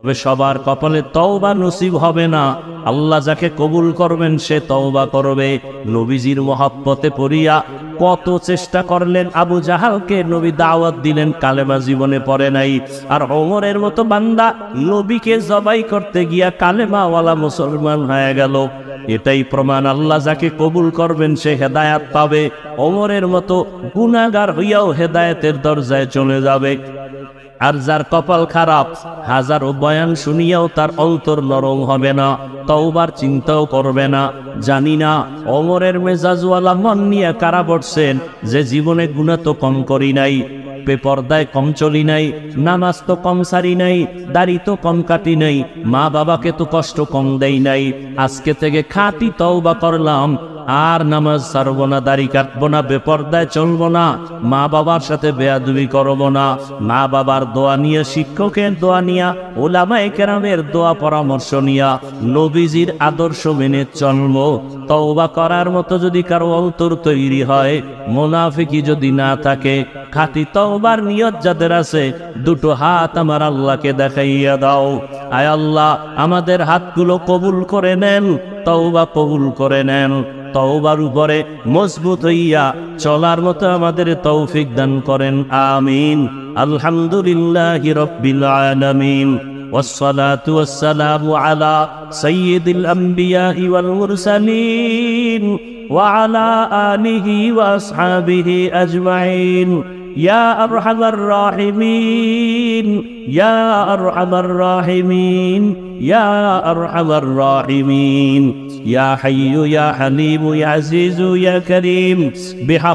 তবে সবার কপালে তওবা নসিব হবে না। আল্লাহ যাকে কবুল করবেন সে তওবা করবে। নবীজির মহব্বতে পড়িয়া কত চেষ্টা করলেন, আবু জাহালকে নবী দাওয়াত দিলেন, কালেমা জীবনে পড়ে নাই। আর ওমরের মতো বান্দা নবীকে জবাই করতে গিয়া কালেমাওয়ালা মুসলমান হয়ে গেল। এটাই প্রমাণ, আল্লাহ যাকে কবুল করবেন সে হেদায়েত পাবে। ওমরের মতো গুনাহগার হইয়াও হেদায়েতের দরজায় চলে যাবে। আর যার কপাল খারাপ, হাজারো বয়ান শুনিয়াও তার অন্তর নরম হবে না, তওবার চিন্তাও করবে না। জানি না ওমরের মেজাজওয়ালা মন নিয়ে কারা বসছেন, যে জীবনে গুনাহ তো কম করি নাই, বেপরদায় কম চলি নাই, নামাজ তো কম সারি নাই, দাড়ি তো কম কাটি নাই, মা বাবাকে তো কষ্ট কম দেই নাই। আজকে থেকে খাঁটি তওবা করলাম, আর নামাজ ছাড়বো না, দাড়ি কাটবো না, বেপরদায় চলবো না, মা বাবার সাথে বেয়াদবি করবো না। মা বাবার দোয়া নিয়ে, শিক্ষকের দোয়া নিয়া, উলামায়ে কেরামের দোয়া পরামর্শ নিয়া নবীজির আদর্শ মেনে চলবো। তওবা করার মতো যদি কারো অন্তর তৈরি হয়, মুনাফিকি যদি না থাকে, খাঁটি তওবার নিয়ত যাদের আছে, দুটো হাত আমার আল্লাহকে দেখাইয়া দাও। আয় আল্লাহ, আমাদের হাতগুলো কবুল করে নেন, তওবা কবুল করে নেন। তওবার উপরে মজবুত হইয়া চলার মতো আমাদের তৌফিক দান করেন, আমিন। আলহামদুলিল্লাহি রাব্বিল আলামিন, والصلاة والسلام على سيد الأنبياء والمرسلين وعلى آله وأصحابه أجمعين. يا أرحم الراحمين، يا أرحم الراحمين، يا أرحم الراحمين، يا حي يا حليم يا عزيز يا كريم، بحق